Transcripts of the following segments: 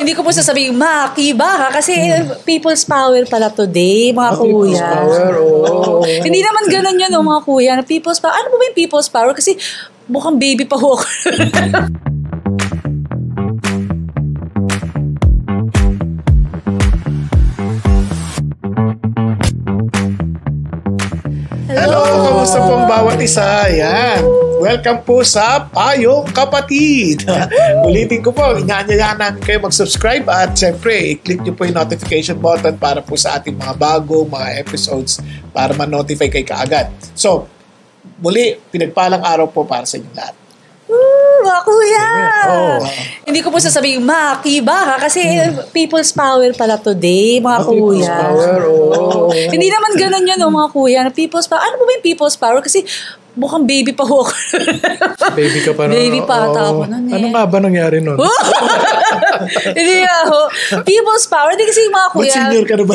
Hindi ko po sasabihin, makiba ka kasi people's power pala today, mga kuya. People's power, Hindi naman ganun yun, mga kuya. People's power. Ano ba yung people's power? Kasi mukhang baby pa ho ako. Hello, kamusta pong bawat isa? Yan. Welcome po sa Payong Kapatid. Ulitin ko po, inaanyayahan namin kayo mag-subscribe at syempre, i-click nyo po yung notification button para po sa ating mga bagong mga episodes para ma-notify kayo kaagad. So, muli, pinagpalang araw po para sa inyo lahat. Mga kuya! Hindi ko po sasabihin, makiba ka kasi people's power pala today, mga kuya. Power, Hindi naman ganun yun, mga kuya. People's power. Ano ba yung people's power? Kasi mukhang baby pa ho ako. Baby ka pa nun. Baby pa ata ako nun eh. Ano nga ba nangyari nun? Hindi ako. People's power. Hindi kasi yung mga kuya. Senior ka na ba?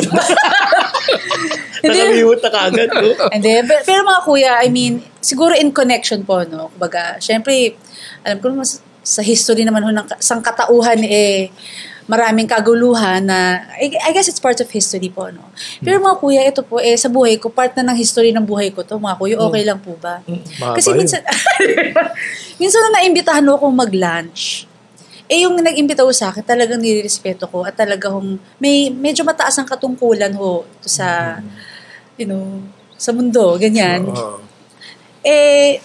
Nakamiwot na kagad. Hindi. Pero mga kuya, I mean, siguro in connection po, no? Kumbaga, syempre, alam ko naman sa history naman ho ng sangkatauhan maraming kaguluhan na I guess it's part of history po, no? Pero mga kuya, ito po sa buhay ko, part na ng history ng buhay ko to, mga kuya, okay lang po ba? Kasi minsan minsan na naimbitahan ho akong mag-lunch. Yung nag-imbita ho sa akin, talagang nirespeto ko at talagang medyo mataas ang katungkulan ho sa sa mundo, ganyan.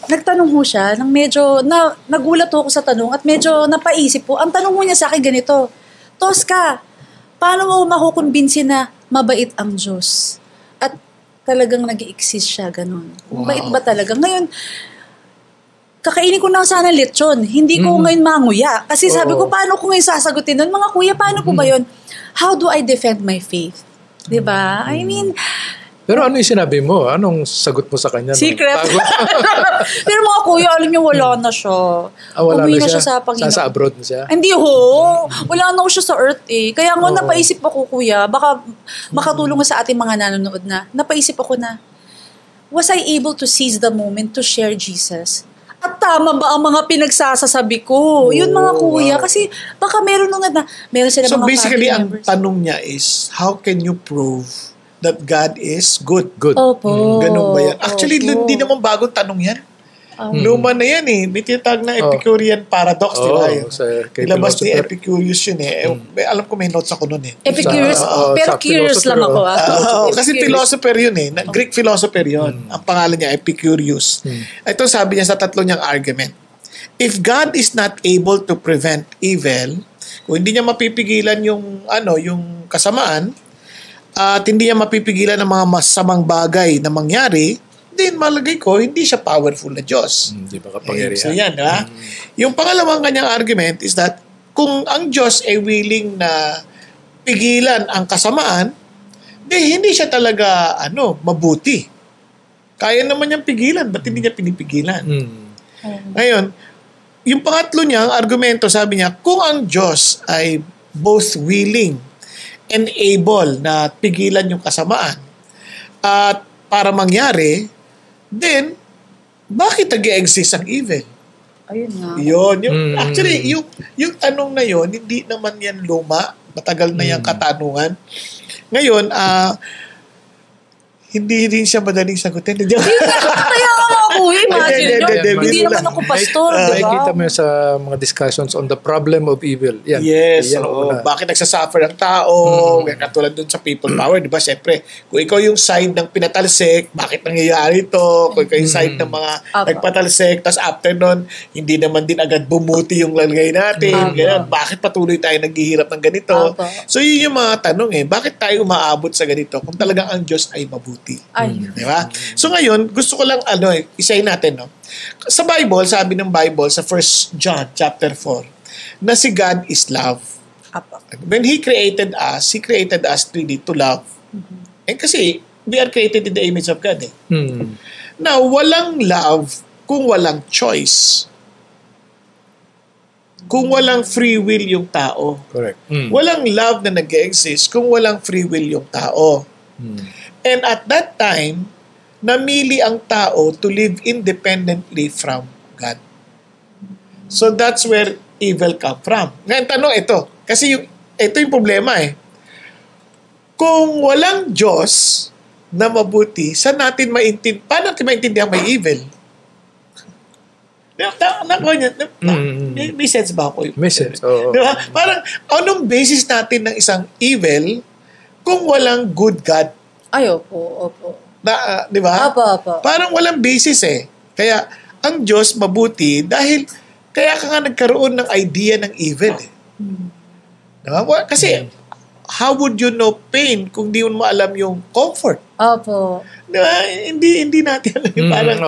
Nagtanong ho siya, medyo nagulat ho ako sa tanong at medyo napaisip po. Ang tanong ho niya sa akin ganito, Tosca, paano mo makukumbinsi na mabait ang Diyos? At talagang nag-i-exist siya, ganun. Mabait ba talaga? Ngayon, kakainin ko na sana lechon. Hindi ko ngayon manguya. Kasi sabi ko, paano ko ngayon sasagutin nun? Mga kuya, paano po ba yun? How do I defend my faith? Diba? I mean, pero ano yung sinabi mo? Anong sagot mo sa kanya? Secret. Pero mga kuya, alam niyo, wala na siya. Wala Umuwi na siya? sa Panginoon. Sa abroad na siya? Hindi ho. Wala na ho siya sa earth Kaya nga napaisip ako, kuya, baka makatulong sa ating mga nanonood na. Napaisip ako na, was I able to seize the moment to share Jesus? At tama ba ang mga pinagsasasabi ko? Yun mga kuya. Kasi baka meron sila so mga basically, ang members. tanong niya is, how can you prove that God is good? Opo. Ganun ba yan? Actually, hindi naman bagong tanong yan. Luma na yan May tinatawag na Epicurean paradox, di ba? Ilabas ni Epicurus yun Alam ko may notes ako nun Epicurus, pero curious lang ako. Kasi philosopher yun Greek philosopher yun. Ang pangalan niya, Epicurus. Ito sabi niya sa tatlo niyang argument. If God is not able to prevent evil, kung hindi niya mapipigilan yung kasamaan, at hindi niya mapipigilan ng mga masamang bagay na mangyari, then malagay ko, hindi siya powerful na Diyos. Hindi ba kapangyarihan? So yan, Yung pangalawang kanyang argument is that kung ang Diyos ay willing na pigilan ang kasamaan, hindi siya talaga mabuti. Kaya naman niyang pigilan, ba't hindi niya pinipigilan? Ngayon, yung pangatlo niyang argumento, sabi niya, kung ang Diyos ay both willing and able na pigilan yung kasamaan at para mangyari, then bakit nag-exist ang evil? Ayun nga. Actually, yung tanong na yun, hindi naman yan luma. Matagal na yung katanungan. Ngayon, hindi rin siya madaling sagutin. Kaya ako, imagine nyo. Hindi naman ako pastor, diba? Nakikita mo sa mga discussions on the problem of evil. Yan. Yes. Bakit nagsasuffer ang tao? Katulad dun sa people power, di ba? Siyempre, kung ikaw yung side ng pinatalsik, bakit nangyayari ito? Kung ikaw yung side ng mga nagpatalsik, tapos after nun, hindi naman din agad bumuti yung lalagay natin. Ganyan. Bakit patuloy tayo naghihirap ng ganito? So, yun yung mga tanong Bakit tayo umaabot sa ganito kung talagang ang Diyos ay mabuti? Di ba? So, ngayon, gusto ko lang isayin natin, Sa Bible, sabi ng Bible sa 1 John chapter 4, na si God is love. When He created us really to love. Kasi we are created in the image of God. Now, walang love kung walang choice. Kung walang free will yung tao. Correct. Walang love na nag-exist kung walang free will yung tao. And at that time, namili ang tao to live independently from God. So that's where evil come from. Ngayon, tanong ito. Kasi ito yung problema eh. Kung walang Diyos na mabuti, paano natin maintindihan may evil? May sense ba ako? May sense. Oo. Diba? Parang, anong basis natin ng isang evil kung walang good God? Ay, opo. Di ba? Opo. Parang walang basis eh. Kaya, ang Diyos mabuti dahil kaya ka nga nagkaroon ng idea ng evil eh. Diba? Kasi, how would you know pain kung di mo alam yung comfort? Opo. Diba? Hindi natin alam yung parang,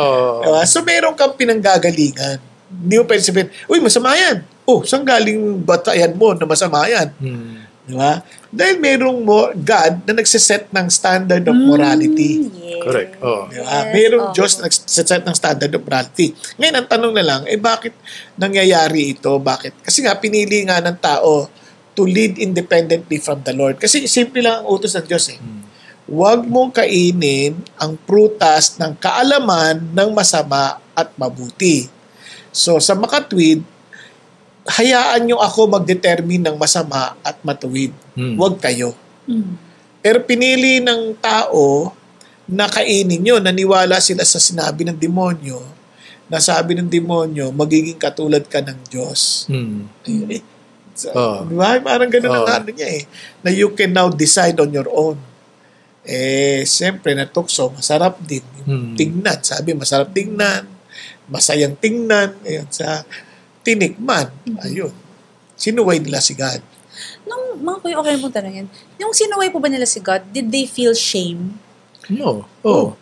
diba? So, meron kang pinanggagalingan. Hindi mo pwede sabihin, uy, masama yan. Oh, saan galing batayan mo na masama yan? Diba? Dahil merong God na nagsiset ng standard of morality. Yes. Correct. Oh. Diba? Merong Diyos na nagsiset ng standard of morality. Ngayon, ang tanong na lang, bakit nangyayari ito? Bakit? Kasi nga, pinili nga ng tao to lead independently from the Lord. Kasi simple lang ang utos ng Diyos eh. Huwag mong kainin ang prutas ng kaalaman ng masama at mabuti. So, sa makatwid, hayaan nyo ako mag-determine ng masama at matuwid. Huwag kayo. Pero pinili ng tao na kainin nyo, naniwala sila sa sinabi ng demonyo, na sabi ng demonyo, magiging katulad ka ng Diyos. So, diba? Parang ganun ang ano niya eh. Na you can now decide on your own. Siyempre, natukso, masarap din. Yung tingnan, sabi, masarap tingnan, masayang tingnan, ayun, sa tinikman, ayun. Sinuway nila si God. Nung, mga kuya, okay pong tanongin, yung sinuway po ba nila si God, did they feel shame? No. Oo,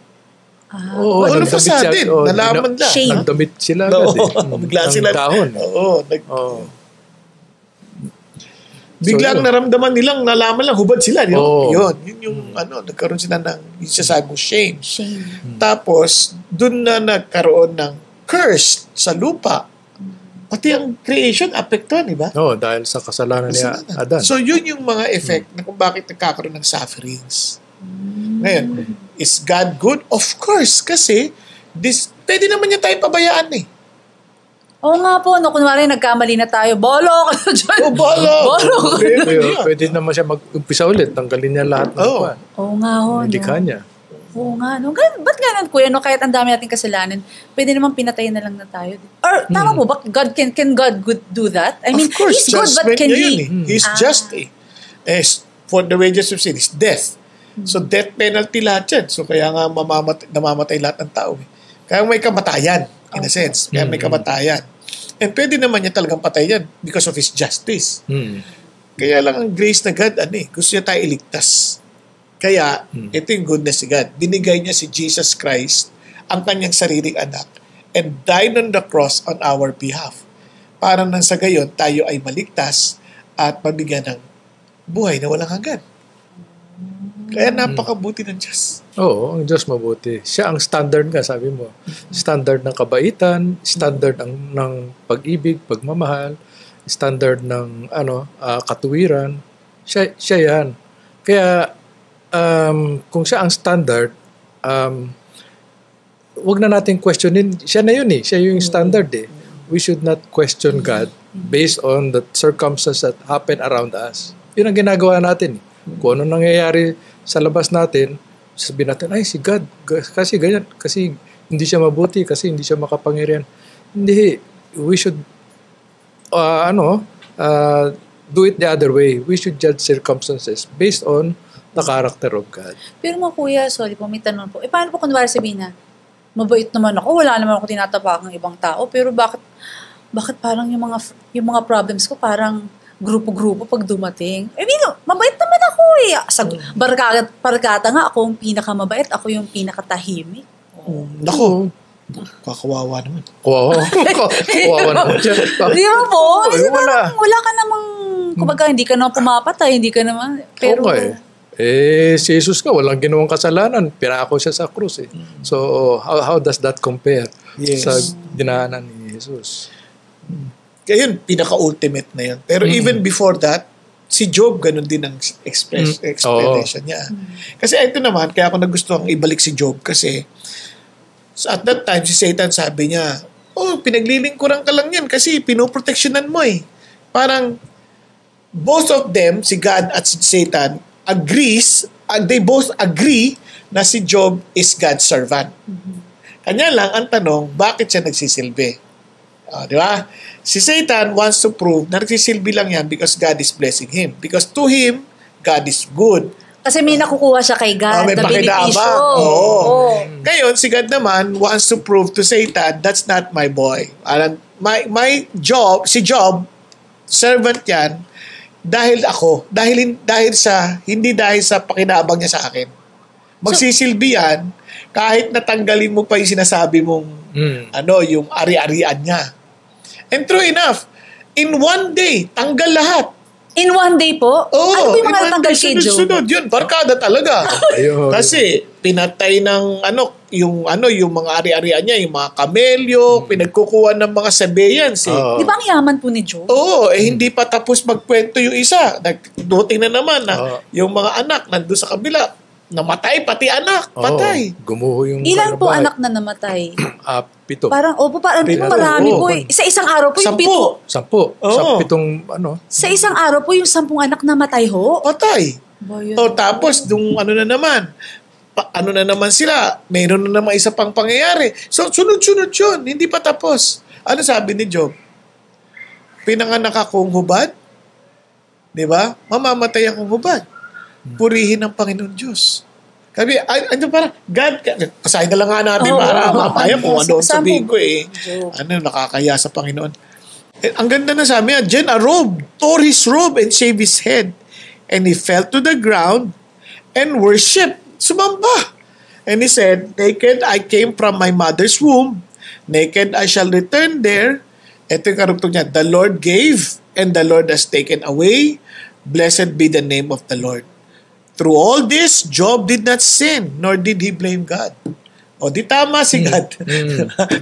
nagdamit sa din. Nalaman lang. Shame. Nagdamit sila agad eh. Bigla sila. Dahon. Biglang naramdaman nilang nalaman lang, hubad sila. Yun yung nagkaroon sila ng isasabi mo, shame. Tapos, dun na nagkaroon ng curse sa lupa. Pati ang creation, apektuhan, di ba? Dahil sa kasalanan ni Adan. So, yun yung mga effect na kung bakit nagkakaroon ng sufferings. Ngayon, is God good? Of course, kasi pwede naman niya tayo pabayaan eh. Oo nga po, kunwari nagkamali na tayo, bolo ka na dyan. Bolo ka na. Pwede naman siya mag-umpisa ulit. Tanggalin niya lahat ng kwan. Oo nga ho. Likha niya. Oo nga. Ba't ganun, kuya? Kahit ang dami nating kasalanan, pwede naman pinatayin na lang na tayo. Or, tama po ba? Can God do that? I mean, of course, He's good, but can He? He's just eh. For the wages of sin is death. So, death penalty lahat yan. So, kaya nga namamatay lahat ng tao. Kaya may kamatayan, in a sense. Kaya may kamatayan. And pwede naman niya talagang patay yan because of His justice. Kaya lang ang grace na God, gusto niya tayo iligtas. Kaya, ito yung goodness ni God. Binigay niya si Jesus Christ, ang kanyang sariling anak, and died on the cross on our behalf. Para nang sa gayon, tayo ay maligtas at mabigyan ng buhay na walang hanggan. Kaya napakabuti ng Diyos. Oo, ang Diyos mabuti. Siya ang standard nga, sabi mo. Standard ng kabaitan, standard ng pag-ibig, pagmamahal, standard ng katuwiran. Siya yan. Kaya, kung siya ang standard, wag na natin questionin. Siya na yun eh. Siya yung standard eh. We should not question God based on the circumstances that happen around us. Yun ang ginagawa natin. Kung ano nangyayari sa labas natin, sabihin natin, ay si God, kasi ganyan, kasi hindi siya mabuti, kasi hindi siya makapangyarihan. Hindi. We should, do it the other way. We should judge circumstances based on the character of God. Pero mga kuya, sorry po, may tanong po. Paano po kunwari sabihin na, mabait naman ako, wala naman ako tinatapakang ibang tao, pero bakit parang yung mga problems ko parang grupo-grupo pag dumating? I mean, mabait naman ako eh. Sa barkada nga, ako yung pinakamabait, ako yung pinakatahimik. Naku, kakawawa naman. Kawawa naman siya. Di ba po? Kasi wala ka namang, kumbaga, hindi ka naman pumapatay, hindi ka naman, pero... Okay. Si Jesus nga, walang ginawang kasalanan. Pinako siya sa krus eh. So, how does that compare sa dinaanan ni Jesus? Kaya yun, pinaka-ultimate na yun. Pero even before that, si Job, ganun din ang explanation niya. Kasi ito naman, kaya ako nagustuhan ibalik si Job kasi at that time, si Satan sabi niya, pinaglilingkuran ka lang yan kasi pinoproteksyonan mo eh. Parang, both of them, si God at si Satan, they both agree na si Job is God's servant. Kanya lang ang tanong, bakit siya nagsisilbi? Di ba? Si Satan wants to prove na nagsisilbi lang yan because God is blessing him. Because to him, God is good. Kasi may nakukuha siya kay God. May na pakinabang. benepisyo. Oo. Ngayon, si God naman wants to prove to Satan, that's not my boy. My job, si Job, servant yan, dahil hindi dahil sa pakinabang niya sa akin. Magsisilbi yan, kahit natanggalin mo pa yung sinasabi mong, yung ari-arian niya. And true enough, in one day, tanggal lahat. In one day po? Ano po yung mga natanggal kay Job? Sunod yun, barkada talaga. Kasi pinatay ng yung mga ari-arian niya, yung mga kamelyo, pinagkukuha ng mga sabayans. Di ba ang yaman po ni Job? Hindi pa tapos magkwento yung isa. Duting na naman na yung mga anak nandun sa kabila. Namatay, pati anak. Patay. Gumuho yung... Ilan po anak na namatay? 7. Parang marami po. Sa isang araw po yung 7. 10. 7 Sa isang araw po yung 10 anak na matay ho? Patay. Tapos, na naman sila, mayroon na naman isa pang pangyayari. So, sunod-sunod yun. Hindi pa tapos. Ano sabi ni Job? Pinanganak akong hubad. Di ba? Mamamatay akong hubad. Purihin ang Panginoon Diyos. Sabi, parang, God, kasahin na lang nga natin para mapaya kung ano ang sabihin ko nakakaya sa Panginoon. Ang ganda na sabi niya, Jen, a robe, tore his robe and shaved his head. And he fell to the ground and worshiped. Sumamba. And he said, naked I came from my mother's womb. Naked I shall return there. Ito yung karugtong niya, the Lord gave and the Lord has taken away. Blessed be the name of the Lord. Through all this, Job did not sin, nor did he blame God. Di tama si God.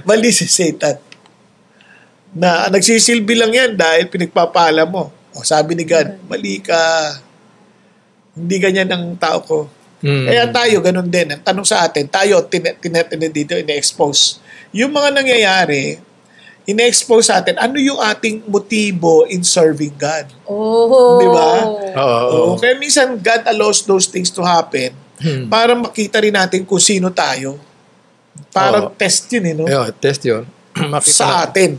Mali si Satan. Na nagsisilbi lang yan dahil pinagpapala mo. Sabi ni God, mali ka. Hindi ganyan ang tao ko. Kaya tayo, ganun din. Ang tanong sa atin, tayo, dito, ine-expose. Yung mga nangyayari, ine-expose sa atin, ano yung ating motibo in serving God? Di ba? Kaya minsan, God allows those things to happen para makita rin natin kung sino tayo. Parang test yun, test yun. Sa atin.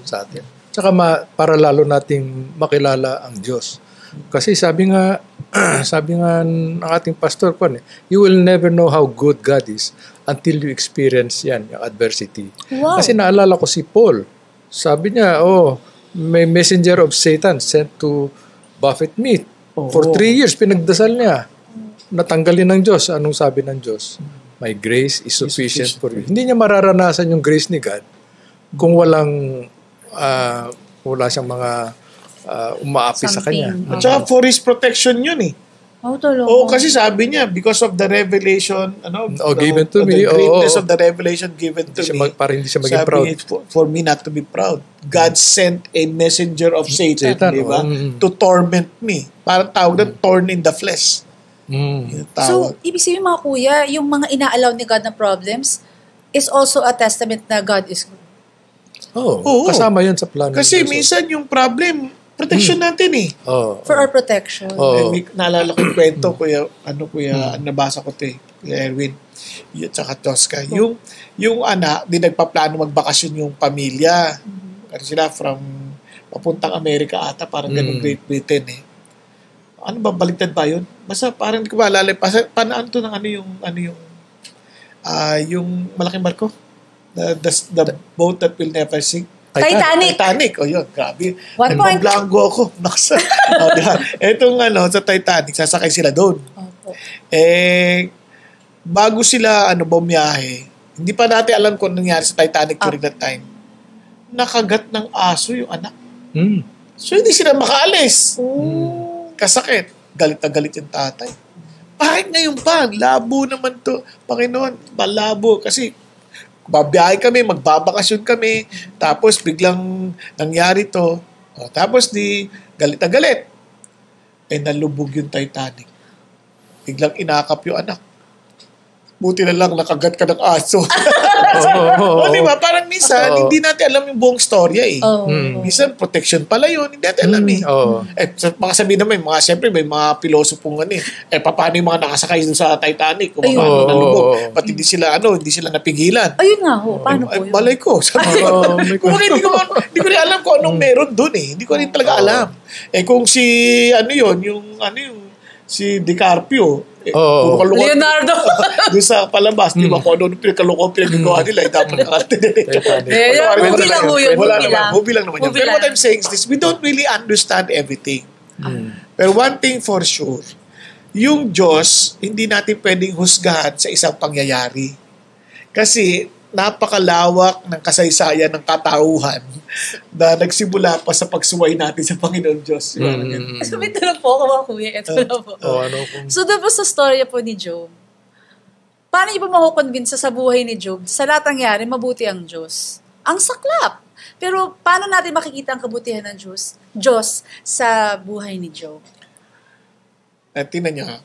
Tsaka para lalo nating makilala ang Diyos. Kasi sabi nga ng ating pastor you will never know how good God is until you experience yan, yung adversity. Wow. Kasi naalala ko si Paul. Sabi niya, may messenger of Satan sent to buffet me. For 3 years, pinagdasal niya. Natanggalin ng Diyos. Anong sabi ng Diyos? My grace is sufficient for you. Hindi niya mararanasan yung grace ni God kung wala siyang mga umaapi sa kanya. At saka for His protection yun kasi sabi niya, because of the revelation, given to me. The greatness of the revelation given to me. Para hindi siya maging proud. For me not to be proud. God sent a messenger of Satan, di ba? To torment me. Parang tawag na thorn in the flesh. So, ibig sabihin mga kuya, yung mga ina-allow ni God na problems is also a testament na God is good. Kasama yun sa plano. Kasi minsan yung problem, protection natin For our protection. Naalala ko yung kwento, kuya, nabasa ko Kuya Erwin, at saka Tosca. Yung anak, di nagpaplano magbakasyon yung pamilya. Kasi sila from papuntang Amerika ata, parang ganun Great Britain Ano ba, baliktad ba yun? Basta parang hindi ko maalala. Panaan to ng yung malaking barko? The boat that will never sink. Titanic. Yun, grabe. 1 point. Nagpablango ako. Etong sa Titanic, sasakay sila doon. Bago sila bumiyahe, hindi pa natin alam kung nangyari sa Titanic during that time. Nakagat ng aso yung anak. So, hindi sila makaalis. Kasakit. Galit na galit yung tatay. Bakit ngayon pa? Labo naman to. Panginoon, malabo. Kasi babiyahe kami, magbabakasyon kami, tapos biglang nangyari to. Tapos galit na galit. Nalubog yung Titanic. Biglang inakap yung anak. buti na lang nakagat ka ng aso. Oo. Di ba? Parang minsan, Oo. hindi natin alam yung buong storya eh. Oh. Minsan, protection pala yun. Hindi natin alam eh. Oo. Baka sabihin naman, siyempre may mga pilosopong paano yung mga nakasakay dun sa Titanic? Kung Ayun. paano nalubog? Oo. Ba't hindi sila napigilan? Ayun nga ho. Paano po yun? Malay ko. Sabi ko, hindi ko rin alam kung anong meron dun eh. Hindi ko rin talaga alam. Kung si, si DiCaprio, puro kalungkot. Leonardo. Doon sa palabas, di ba? Kung ano pinagkalungkot pinagagawa nila, dapat nakarte din. Movie lang ho yun. Movie lang naman yun. Pero what I'm saying is this, we don't really understand everything. Pero one thing for sure, yung Diyos, hindi natin pwedeng husgahan sa isang pangyayari. Kasi napakalawak ng kasaysayan ng katauhan na nagsimula pa sa pagsuway natin sa Panginoon Diyos. So, may tanong po ako mga kuya. Ito na po. So, doon po sa storya po ni Job, paano niyo po makukonvince sa buhay ni Job? Sa lahat ng nangyari, mabuti ang Diyos. Ang saklap. Pero paano natin makikita ang kabutihan ng Diyos sa buhay ni Job? Tingnan niyo ha.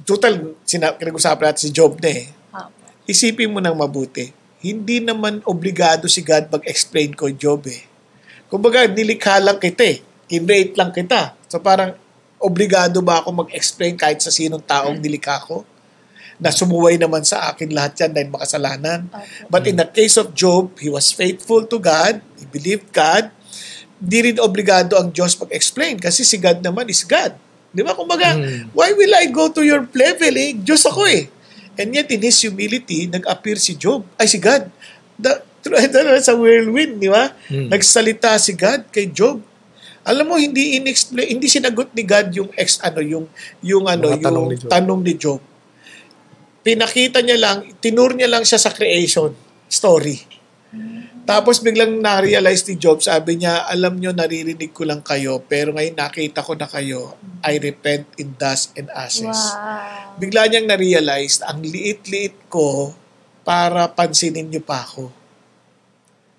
Total, pinag-usapan natin si Job na eh. Isipin mo nang mabuti. Hindi naman obligado si God mag-explain ko Job eh. Kumbaga, nilikha lang kita eh. Kinrate lang kita. So parang, obligado ba ako mag-explain kahit sa sinong taong nilikha ko? Na sumuway naman sa akin lahat yan dahil makasalanan. But in the case of Job, he was faithful to God. He believed God. Di rin obligado ang Diyos mag-explain kasi si God naman is God. Di ba? Kumbaga, why will I go to your level eh? Diyos ako eh. And yet, in his humility, nag-appear si Job. Ay, si God. Sa whirlwind, di ba? Nagsalita si God kay Job. Alam mo, hindi sinagot ni God yung tanong ni Job. Pinakita niya lang, tinur niya lang siya sa creation story. Tapos biglang na-realize ni Job, sabi niya, alam nyo, naririnig ko lang kayo, pero ngayon nakita ko na kayo, I repent in dust and ashes. Wow. Bigla niyang na-realize, ang liit-liit ko para pansinin niyo pa ako.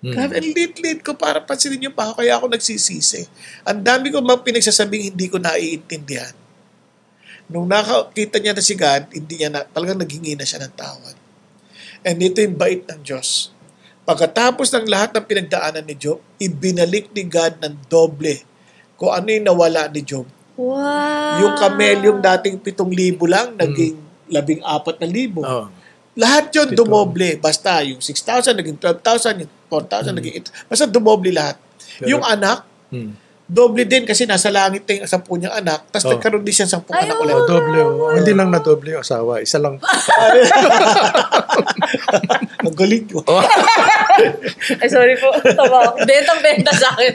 Grabe, ang liit-liit ko para pansinin niyo pa ako, kaya ako nagsisisi. Ang dami ko mga pinagsasabing hindi ko naiintindihan. Nung nakakita niya na si God, talagang naghingi na siya ng tawad. And ito yung bait ng Diyos. Pagkatapos ng lahat ng pinagdaanan ni Job, ibinalik ni God ng doble kung ano yung nawala ni Job. Wow. Yung kamelyong dating 7,000 lang, naging 14,000. Lahat yun dumoble. Basta yung 6,000, naging 12,000, yung 4,000, naging 8,000. Basta dumoble lahat. Yung anak, doble din kasi nasa langit na yung 10 niyang anak, tapos nagkaroon din siya 10 anak ulit. Doble. Hindi lang na doble yung asawa. Isa lang. Ang galing ko. Ay, sorry po. Bentang-benta sa akin.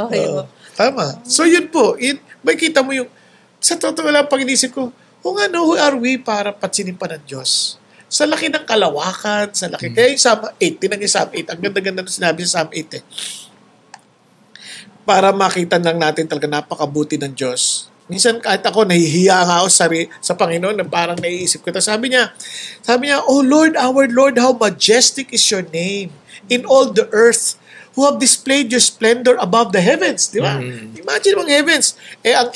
Okay po. Tama. So yun po. May kita mo yung, sa totoo lang pag inisip ko, who are we para pansinin pa ng Diyos? Sa laki ng kalawakan, sa laki. Kaya yung Psalm 8, tinang yung Psalm 8, ang ganda-ganda na sinabi sa Psalm 8 eh. Para makita lang natin talaga napakabuti ng Diyos. Minsan kahit ako, nahihiya nga ako sa Panginoon na parang naiisip ko. Sabi niya, Oh Lord, our Lord, how majestic is your name in all the earth, who have displayed your splendor above the heavens. Di ba? Imagine mga heavens. Ang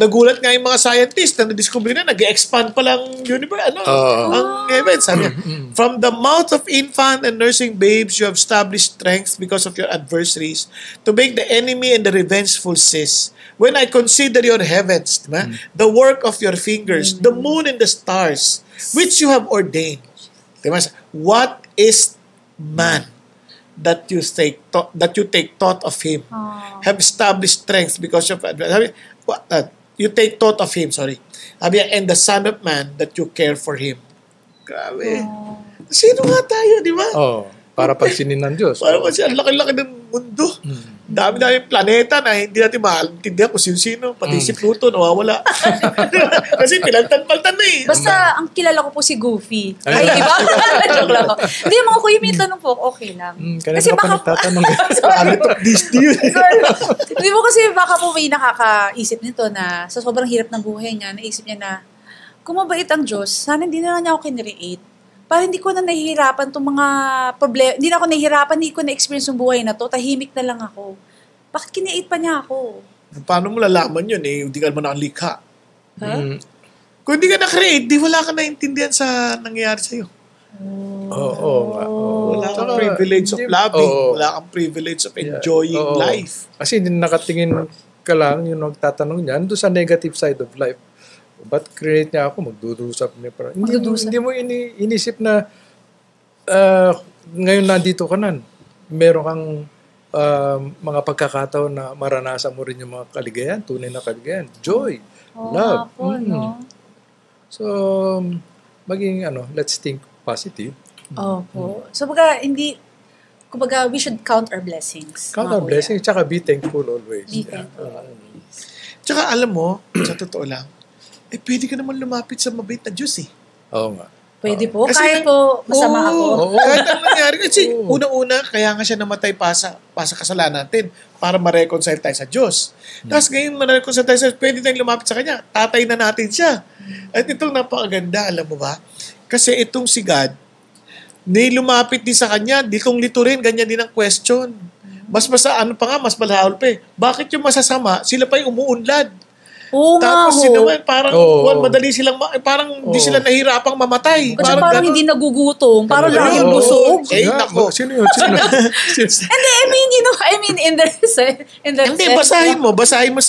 nagulat nga yung mga scientists na na-discover na, nag-expand pa lang universe, ang heavens. Sabi niya, from the mouth of infant and nursing babes, you have established strength because of your adversaries to make the enemy and the revengeful cease. When I consider your heavens, diba? The work of your fingers, the moon and the stars, which you have ordained. Diba? What is man that you take thought of him? Have established strength because of you take thought of him, and the Son of Man that you care for him. Grabe. Sino nga tayo, di ba? Para pansinin ng Diyos. Para pansinin, ang laki-laki ng mundo. Dami-dami planeta na hindi natin maintindihan kung sino-sino. Pati si Pluto, nawawala. Kasi pinaltan-paltan na eh. Basta, ang kilala ko po si Goofy. Ay, iba? Joke lang ako. Hindi, mga kuya, may tanong po, okay lang. Kasi baka nagtatanong. Hindi mo kasi baka po may nakakaisip nito na sa sobrang hirap ng buhay niya, naisip niya na, kung mabait ang Diyos, sana hindi na lang niya ako kinreate. Para hindi ko na nahihirapan itong mga problema. Hindi na ako nahihirapan, hindi ko na-experience yung buhay na to. Tahimik na lang ako. Bakit kiniait pa niya ako? Paano mo lalaman yun eh? Hindi ka naman nakalikha. Kung hindi ka na-create, di wala ka naintindihan sa nangyayari sa'yo. Oo nga. Wala kang privilege of loving. Oo. Wala kang privilege of enjoying life. Kasi hindi nakatingin ka lang, yung nagtatanong niya, doon sa negative side of life. Ba't create niya ako? Magdudusa pa niya. Hindi mo inisip na ngayon nandito ka na. Meron kang mga pagkakataon na maranasan mo rin yung mga kaligayahan, tunay na kaligayahan. Joy, love. Po, no? So, maging let's think positive. Opo. So, kumbaga, we should count our blessings. Count our blessings, tsaka be thankful always. Be thankful. Tsaka alam mo, sa totoo lang, pwede ka naman lumapit sa mabait na Diyos eh. Oo nga. Pwede po. Kasi, kahit po masama ako. Kahit ang nangyari. Kasi una-una, kaya nga siya namatay pa sa kasalanan natin para ma-reconcile tayo sa Diyos. Tapos ngayon ma-reconcile tayo sa Diyos, pwede tayong lumapit sa Kanya. Tatay na natin siya. At itong napakaganda, alam mo ba? Kasi itong si God, lumapit din sa Kanya, litong-lito rin, ganyan din ang question. Mas malahol pa eh. Bakit yung masasama, sila pa yung umuunlad? Oo nga Tapos ho. parang madali silang, parang hindi sila nahirapang mamatay. Kasi parang hindi nagugutom. Parang laging busog. Nako. Sino yun? Hindi, I mean, in the Hindi, basahin mo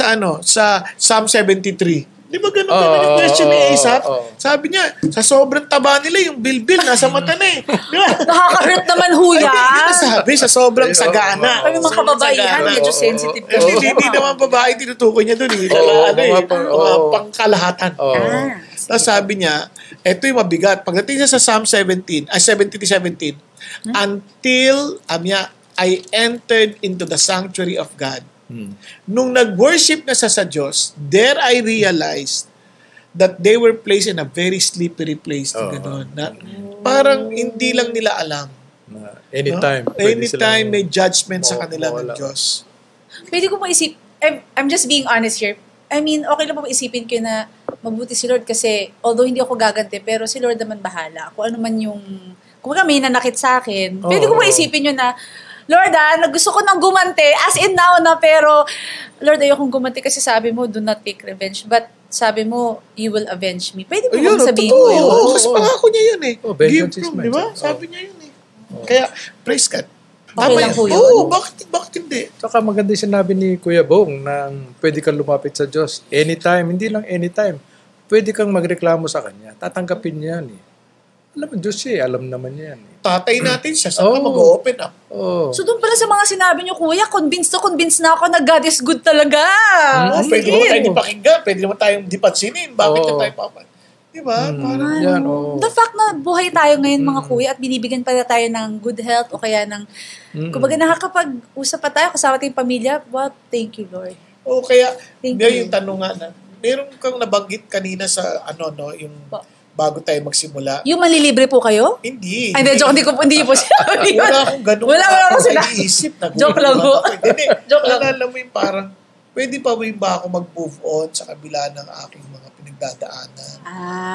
sa Psalm 73. Di ba ganun yung question ni Asaph? Sabi niya, sa sobrang taba nila, yung bilbil, nasa mata na eh. Di ba? Nakaka-hurt naman ho yan. Sabi, sa sobrang sagana. Kami mga kababaihan, medyo sensitive. Hindi naman babae, tinutukoy niya doon eh. Mga pangkalahatan. Tapos sabi niya, eto yung mabigat. Pagdating niya sa Psalm 17, until I entered into the sanctuary of God. Nung nag-worship na sa Diyos, there I realized that they were placed in a very slippery place. Parang hindi lang nila alam. Anytime may judgment sa kanila ng Diyos. Pwede ko maisip, I'm just being honest here. I mean, okay lang po maisipin ko na mabuti si Lord kasi although hindi ako gaganti, pero si Lord naman bahala. Kung ano man yung, kung may nanakit sa akin, pwede ko maisipin yun na, Lord, gusto ko nang gumanti, as in now na, pero, Lord, ayokong gumanti kasi sabi mo, do not take revenge. But, sabi mo, you will avenge me. Pwede mo bang sabihin ko yun? Oo, kasi pangako niya yun eh. Give vengeance is proof, mine. di ba? Sabi niya yun eh. Kaya, praise God. Okay lang po yun. Oo, bakit hindi? Saka maganda yung sinabi ni Kuya Bong na pwede kang lumapit sa Diyos. Anytime, hindi lang anytime. Pwede kang magreklamo sa Kanya. Tatanggapin niya yan eh. Alam mo, Diyos siya, alam naman yan eh. Tatay natin siya, saan ka mag-open up? So doon pala sa mga sinabi niyo, Kuya, convinced na ako na God is good talaga. Pwede naman tayo di pakinggan, pwede naman tayong di pansinin. Bakit na tayo papan? Diba? The fact na buhay tayo ngayon mga kuya at binibigyan pa tayo ng good health o kaya ng, kumbaga nakakapag-usap pa tayo kasama tayong pamilya, well, thank you, Lord. O kaya, yung tanong nga na, meron kang nabanggit kanina sa yung bago tayo magsimula. Yung manlilibre po kayo? Hindi. Ay, hindi po siya. Wala akong ganun. Wala akong naiisip. Joke lang po. Joke lang. Alam mo yung parang, pwede pa ba ako mag-move on sa kabila ng aking mga pinagdadaanan?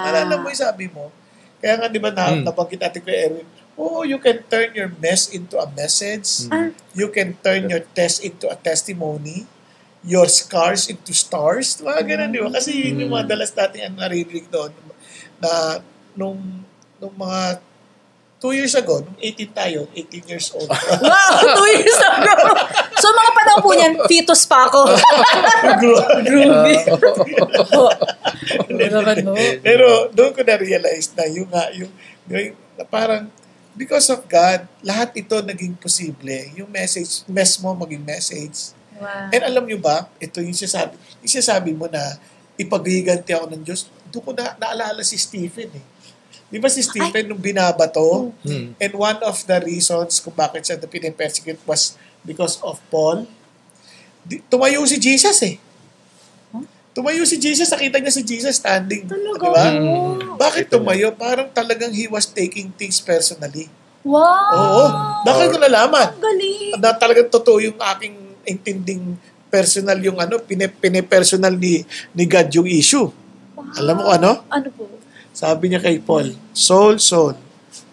Alala mo yung sabi mo? Kaya nga, di ba, nabanggit natin kay Erwin, you can turn your mess into a message. You can turn your test into a testimony. Your scars into stars. Mga ganun, di ba? Kasi yun yung madalas natin ang narinig doon na nung mga 2 years ago, nung 18 tayo, 18 years old. Wow, 2 years ago! So, mga panahon po niyan, fetus pa ako. Groovy. Pero doon ko na-realize na yung parang, because of God, lahat ito naging posible. Yung mess mo maging message. Wow. And alam nyo ba, ito yung sasabi mo na ipaghiganti ako ng Diyos. Doon ko naalala si Stephen eh. Di ba si Stephen nung binabato? And one of the reasons kung bakit siya pinipersecute was because of Paul. Tumayo si Jesus eh. Tumayo si Jesus, nakita niya si Jesus standing. Talaga? Di ba? Bakit tumayo? Parang talagang he was taking things personally. Wow! Oo. Bakit ko nalaman? Ang galing. Na talagang totoo yung aking intinding personal yung pinipersonal ni God yung issue. Wow. Alam mo ano? Ano po? Sabi niya kay Paul, Saul,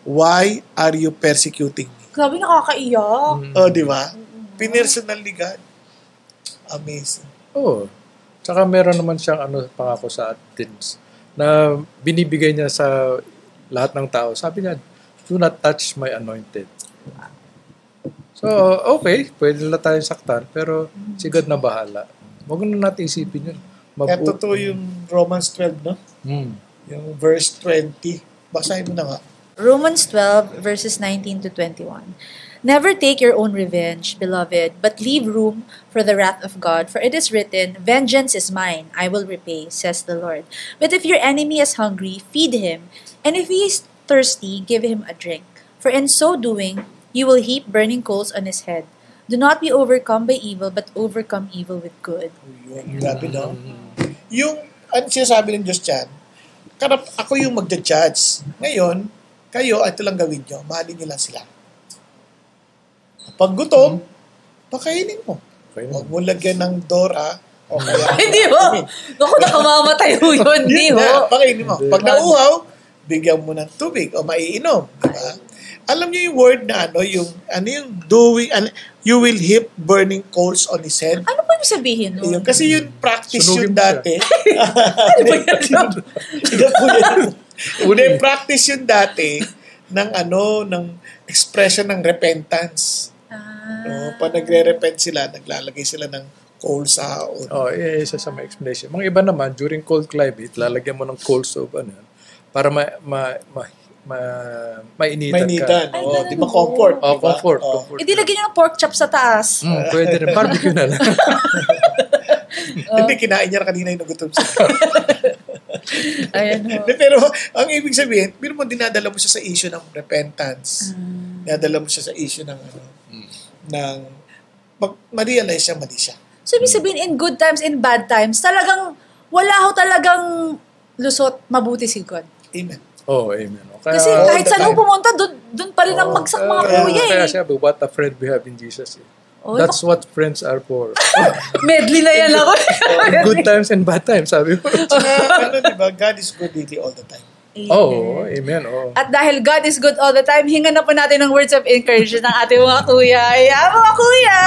why are you persecuting me? Grabe, nakakaiyak. Di ba? Pinersonal ni God. Amazing. Tsaka meron naman siyang pangako sa atin na binibigay niya sa lahat ng tao. Sabi niya, do not touch my anointed. So, okay, pwede na tayong saktan, pero si God na bahala. Huwag na natin isipin yun. Kaya totoo yung Romans 12, no? Yung verse 20. Basahin mo na nga. Romans 12, verses 19 to 21. Never take your own revenge, beloved, but leave room for the wrath of God. For it is written, vengeance is mine, I will repay, says the Lord. But if your enemy is hungry, feed him, and if he is thirsty, give him a drink. For in so doing, you will heap burning coals on his head. Do not be overcome by evil, but overcome evil with good. Yun, grabe no? Yung, ano sinasabi ng Diyos dyan, ako yung magja-judge. Ngayon, kayo, ito lang gawin nyo, mahalin nyo lang sila. Pag gutom, pakainin mo. Huwag mo lagyan ng Dora, o kaya... Hindi ho! Naku, nakamamatay ho yun. Hindi ho. Pakainin mo. Pag nauhaw, bigyan mo ng tubig o maiinom. Diba? Alam niyo yung word na yung doing, you will heap burning coals on his head. Ano ba yung sabihin nun? Kasi yun practice Sunugin yun mo dati. Ano ba yan? Practice yun dati ng expression ng repentance. Pag nagre-repent sila, naglalagay sila ng coals sa haon. Isa sa mga explanation. Mga iba naman, during cold climate, lalagyan mo ng coal stove, para mainitan ka. Di ba comfort? Comfort. Hindi lagyan nyo ng pork chop sa taas. Pwede rin. Barbecue na lang. Hindi, kinain niya kanina yung nagutom siya. Ayan ho. Pero, ang ibig sabihin, mo dinadala mo siya sa issue ng repentance. Dinadala mo siya sa issue ng ma-realize siya, mali siya. So, ibig sabihin, in good times, in bad times, wala ho talagang lusot, mabuti si God. Amen. Amen. Kasi kahit saan mo pumunta, doon pa rin ang magsak mga kuya eh. Kaya sabi, what a friend we have in Jesus. That's what friends are for. Medley na yan ako. Good times and bad times, sabi ko. Diba? God is good really all the time. Amen. At dahil God is good all the time, hingan na po natin ng words of encouragement ng ating mga kuya. Mga kuya!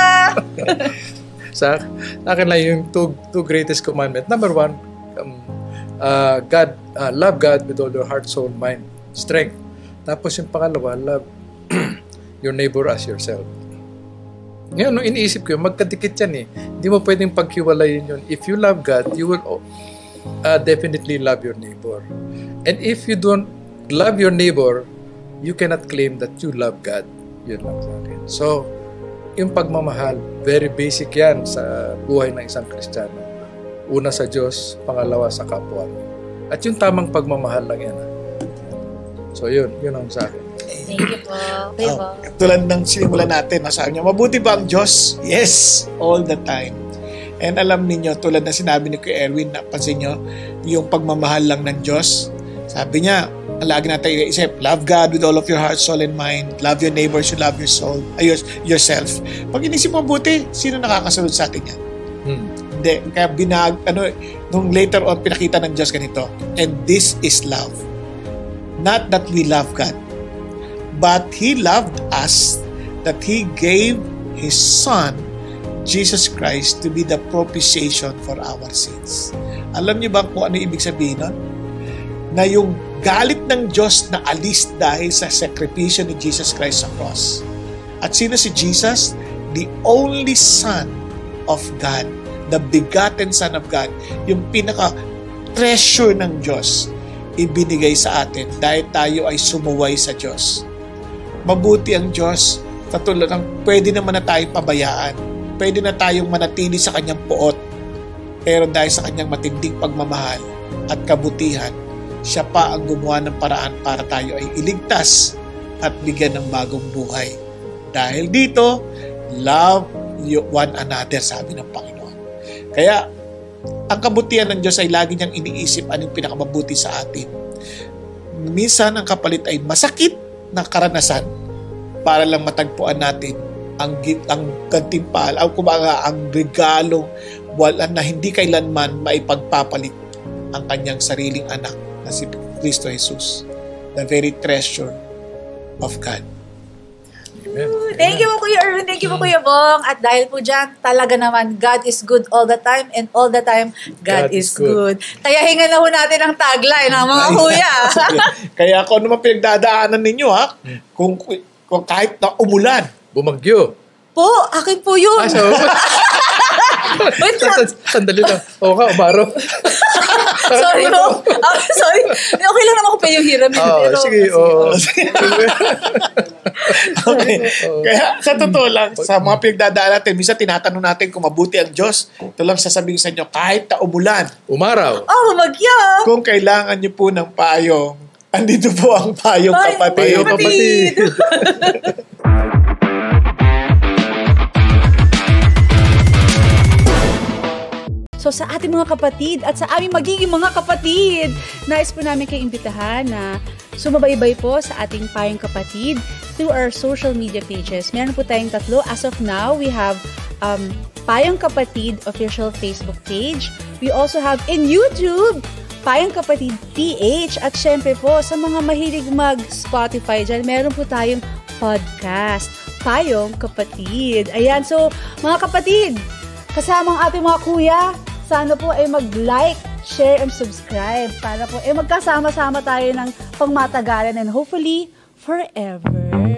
Sa akin lang yung two greatest commandments. Number one, love God with all your heart, soul, mind, strength. Tapos yung pangalawa, love your neighbor as yourself. Ngayon, nung iniisip ko yun, magkadikit yan eh. Hindi mo pwedeng paghiwalayin yun. If you love God, you will definitely love your neighbor. And if you don't love your neighbor, you cannot claim that you love God. Yun lang sa akin. So, yung pagmamahal, very basic yan sa buhay ng isang Kristiyano. Una sa Diyos, pangalawa sa kapwa. At yung tamang pagmamahal lang yan. So yun ang sa akin. Thank you po. Tulad ng sinimulan natin, sabi niya, mabuti ba ang Diyos? Yes, all the time. And alam niyo, tulad na sinabi ni Kuya Erwin, napansin niyo, yung pagmamahal lang ng Diyos. Sabi niya, lagi natin iisip, love God with all of your heart, soul, and mind. Love your neighbors, you love your soul, yourself. Pag inisip mo buti, sino nakakasunod sa atin yan? Hindi. Kaya nung later on, pinakita ng Diyos ganito, and this is love. Not that we love God, but He loved us, that He gave His Son, Jesus Christ, to be the propitiation for our sins. Alam niyo ba kung ano ibig sabihin nun? Na yung galit ng Diyos na alis dahil sa sakripisyo ni Jesus Christ sa cross. At sino si Jesus? The only Son of God, the begotten Son of God, yung pinaka-treasure ng Diyos, ibinigay sa atin dahil tayo ay sumuway sa Diyos. Mabuti ang Diyos, katulad ng pwede naman na tayong pabayaan, pwede na tayong manatili sa kanyang puot, pero dahil sa kanyang matinding pagmamahal at kabutihan, siya pa ang gumawa ng paraan para tayo ay iligtas at bigyan ng bagong buhay. Dahil dito, love one another, sabi ng Panginoon. Kaya, ang kabutihan ng Diyos ay lagi niyang iniisip anong pinakamabuti sa atin. Minsan, ang kapalit ay masakit na karanasan para lang matagpuan natin ang gantimpala, ang regalong wala na hindi kailanman maipagpapalit ang kanyang sariling anak na si Kristo Jesus, the very treasure of God. Amen. Thank you, Kuya Erwin. Maraming thank you po Kuya Bong. At dahil po dyan, talaga naman, God is good all the time and all the time, God is good. Kaya hinga na ho natin ang tagline ng mga kuya. Kaya kung ano man pinagdadaanan ninyo, ha? Kung kahit na umulan. Bumagyo. Po, akin po yun. Wait lang. Sandali lang. Oo ka, umaro. Sorry po. Sorry. Okay lang naman ko pa yung hiram. Sige. Okay. Kaya sa totoo lang, sa mga pinagdadaan natin, minsan tinatanong natin kung mabuti ang Diyos. Ito lang sasabihin sa inyo, kahit na umulan. Umaraw. Bumagyo. Kung kailangan nyo po ng payong, andito po ang payong kapatid. Payong kapatid. So sa ating mga kapatid at sa aming magiging mga kapatid, nais po namin kayo imbitahan na sumabaybay po sa ating Payong Kapatid through our social media pages. Meron po tayong 3. As of now, we have Payong Kapatid official Facebook page. We also have in YouTube, Payong Kapatid PH. At syempre po, sa mga mahilig mag-Spotify dyan, meron po tayong podcast, Payong Kapatid. Ayan, so mga kapatid, kasama ang ating mga kuya, sana po ay mag-like, share, and subscribe para po ay magkasama-sama tayo ng pangmatagalan and hopefully forever.